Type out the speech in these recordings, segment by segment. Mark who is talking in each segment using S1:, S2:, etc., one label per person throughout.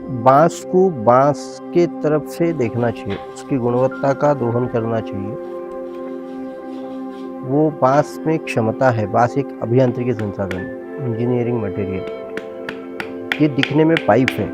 S1: बाँस को बाँस के तरफ से देखना चाहिए, उसकी गुणवत्ता का दोहन करना चाहिए। वो बाँस में क्षमता है, बाँस एक अभियांत्रिकी संसाधन है, इंजीनियरिंग मटेरियल। ये दिखने में पाइप है,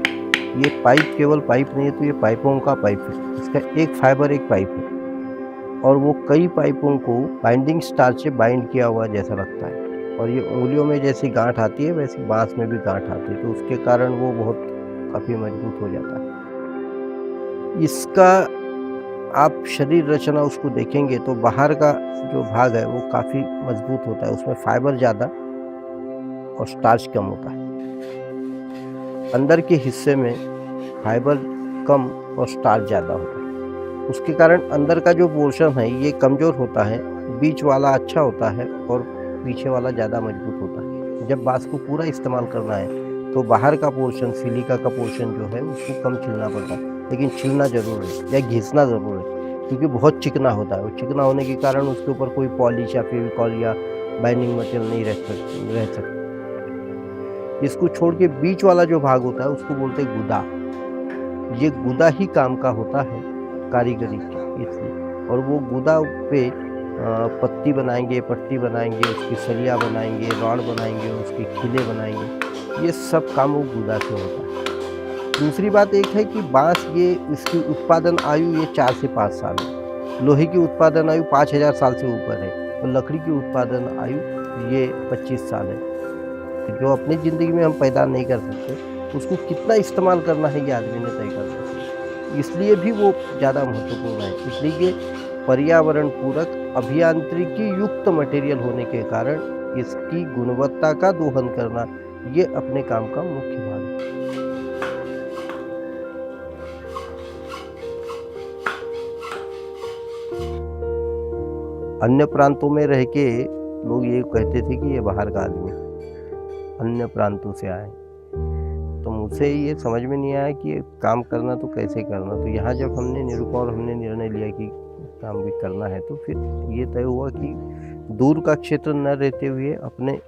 S1: ये पाइप केवल पाइप नहीं है, तो ये पाइपों का पाइप है। इसका एक फाइबर एक पाइप है और वो कई पाइपों को बाइंडिंग स्टार्च से बाइंड किया हुआ जैसा लगता है और ये उँगलियों में जैसी गाँठ आती है, वैसी बाँस में भी गाँठ आती है, तो उसके कारण वो बहुत काफ़ी मजबूत हो जाता है। इसका आप शरीर रचना उसको देखेंगे तो बाहर का जो भाग है वो काफ़ी मजबूत होता है, उसमें फाइबर ज़्यादा और स्टार्च कम होता है। अंदर के हिस्से में फाइबर कम और स्टार्च ज़्यादा होता है। उसके कारण अंदर का जो पोर्शन है ये कमज़ोर होता है, बीच वाला अच्छा होता है और पीछे वाला ज़्यादा मजबूत होता है। जब बाँस को पूरा इस्तेमाल करना है तो बाहर का पोर्शन, सिलिका का पोर्शन जो है उसको कम छीलना पड़ता है, लेकिन छीलना ज़रूर है या घिसना ज़रूर है क्योंकि बहुत चिकना होता है। वो चिकना होने के कारण उसके ऊपर कोई पॉलिश या फेविकॉल या बाइंडिंग मटेरियल नहीं रह सकता। इसको छोड़ के बीच वाला जो भाग होता है उसको बोलते हैं गुदा। ये गुदा ही काम का होता है कारीगरी की इसलिए, और वो गुदा पे पत्ती बनाएँगे, पट्टी बनाएँगे, उसकी सरिया बनाएँगे, रॉड बनाएँगे, उसके खिले बनाएँगे, ये सब काम वो गुदा से होता है। दूसरी बात एक है कि बाँस ये इसकी उत्पादन आयु ये 4 से 5 साल है। लोहे की उत्पादन आयु 5000 साल से ऊपर है और लकड़ी की उत्पादन आयु ये 25 साल है। तो जो अपनी ज़िंदगी में हम पैदा नहीं कर सकते, उसको कितना इस्तेमाल करना है ये आदमी ने तय करना है। इसलिए भी वो ज़्यादा महत्वपूर्ण है, इसलिए ये पर्यावरण पूरक अभियांत्रिकी युक्त मटेरियल होने के कारण इसकी गुणवत्ता का दोहन करना ये अपने काम का मुख्य भाग है। अन्य प्रांतों में रह के लोग ये कहते थे कि ये बाहर का आदमी है, अन्य प्रांतों से आए। तो मुझे ये समझ में नहीं आया कि ये काम करना तो कैसे करना। तो यहाँ जब हमने निरुपा और हमने निर्णय लिया कि काम भी करना है, तो फिर ये तय हुआ कि दूर का क्षेत्र न रहते हुए अपने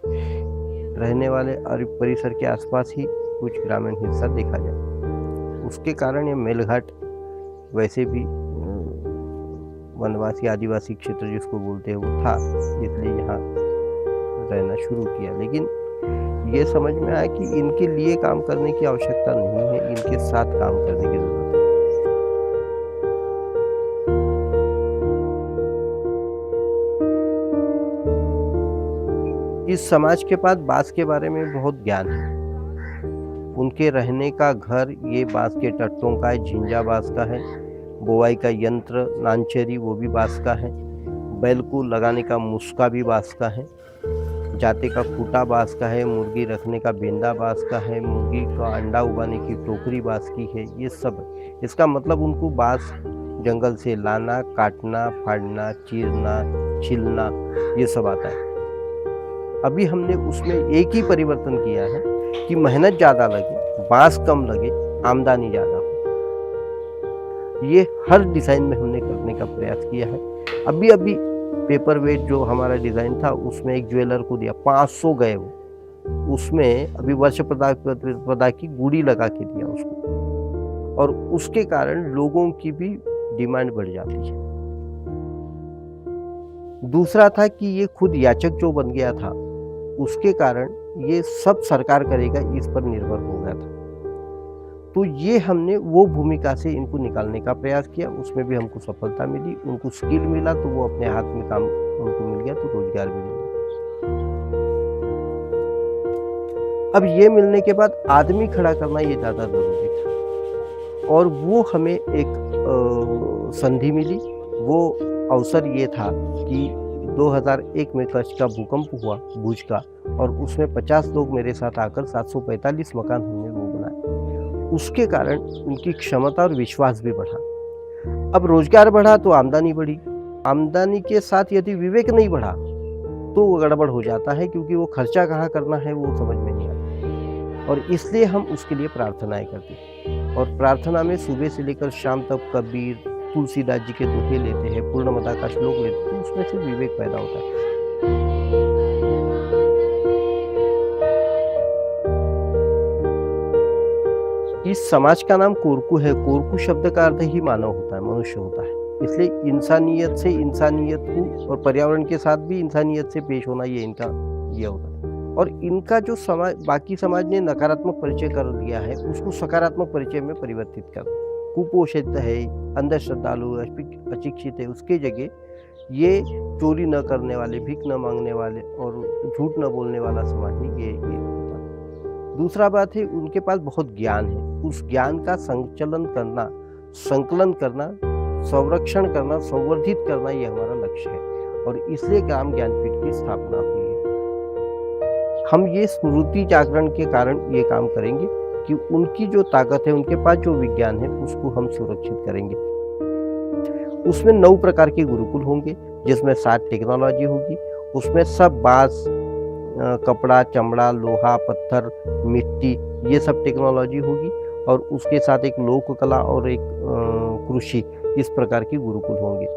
S1: रहने वाले परिसर के आसपास ही कुछ ग्रामीण हिस्सा देखा जाए। उसके कारण ये मेलघाट वैसे भी वनवासी आदिवासी क्षेत्र जिसको बोलते हैं वो था, इसलिए यहाँ रहना शुरू किया। लेकिन ये समझ में आया कि इनके लिए काम करने की आवश्यकता नहीं है, इनके साथ काम करने की ज़रूरत है। इस समाज के पास बाँस के बारे में बहुत ज्ञान है। उनके रहने का घर ये बाँस के टट्टों का है, झिंजा बाँस का है, बोवाई का यंत्र नानचेरी वो भी बाँस का है, बैल को लगाने का मुस्का भी बाँस का है, जाते का खूटा बाँस का है, मुर्गी रखने का बेंदा बाँस का है, मुर्गी का अंडा उगाने की टोकरी बाँस की है, ये सब है। इसका मतलब उनको बाँस जंगल से लाना, काटना, फाड़ना, चीरना, छीलना ये सब आता है। अभी हमने उसमें एक ही परिवर्तन किया है कि मेहनत ज़्यादा लगे, बाँस कम लगे, आमदनी ज़्यादा हो। ये हर डिज़ाइन में हमने करने का प्रयास किया है। अभी पेपर वेट जो हमारा डिज़ाइन था उसमें एक ज्वेलर को दिया, 500 गए वो। उसमें अभी वर्ष प्रदा की गुड़ी लगा के दिया उसको और उसके कारण लोगों की भी डिमांड बढ़ जाती है। दूसरा था कि ये खुद याचक जो बन गया था, उसके कारण ये सब सरकार करेगा इस पर निर्भर हो गया था। तो ये हमने वो भूमिका से इनको निकालने का प्रयास किया, उसमें भी हमको सफलता मिली, उनको स्किल मिला तो वो अपने हाथ में काम उनको मिल गया, तो रोजगार भी मिल गया। अब ये मिलने के बाद आदमी खड़ा करना ये ज़्यादा ज़रूरी था और वो हमें एक संधि मिली। वो अवसर ये था कि 2001 में कच्छ का भूकंप हुआ, भुज का, और उसमें 50 लोग मेरे साथ आकर 745 मकान हमने वो बनाए। उसके कारण उनकी क्षमता और विश्वास भी बढ़ा। अब रोजगार बढ़ा तो आमदनी बढ़ी। आमदनी के साथ यदि विवेक नहीं बढ़ा तो वो गड़बड़ हो जाता है, क्योंकि वो खर्चा कहाँ करना है वो समझ में नहीं आता। और इसलिए हम उसके लिए प्रार्थनाएं करते हैं और प्रार्थना में सुबह से लेकर शाम तक कबीर, तुलसीदास जी के दोहे लेते हैं, पूर्णमदा का श्लोक लेते हैं, तो उसमें से विवेक पैदा होता है। इस समाज का नाम कोरकू है। कोरकू शब्द का अर्थ ही मानव होता है, मनुष्य होता है। इसलिए इंसानियत से इंसानियत को और पर्यावरण के साथ भी इंसानियत से पेश होना ये इनका ये होता है। और इनका जो समाज बाकी समाज ने नकारात्मक परिचय कर दिया है उसको सकारात्मक परिचय में परिवर्तित कर, कुपोषित है, अंधश्रद्धालु, अशिक्षित है, उसकी जगह ये चोरी न करने वाले, भीख न मांगने वाले और झूठ न बोलने वाला समाज ही ये होता है। दूसरा बात है उनके पास बहुत ज्ञान है, उस ज्ञान का संकलन करना, संरक्षण करना, संवर्धित करना ये हमारा लक्ष्य है और इसलिए ग्राम ज्ञानपीठ की स्थापना हुई है। हम ये स्मृति जागरण के कारण ये काम करेंगे कि उनकी जो ताकत है, उनके पास जो विज्ञान है उसको हम सुरक्षित करेंगे। उसमें 9 प्रकार के गुरुकुल होंगे जिसमें 7 टेक्नोलॉजी होगी। उसमें सब बांस, कपड़ा, चमड़ा, लोहा, पत्थर, मिट्टी ये सब टेक्नोलॉजी होगी और उसके साथ एक लोक कला और एक कृषि, इस प्रकार के गुरुकुल होंगे।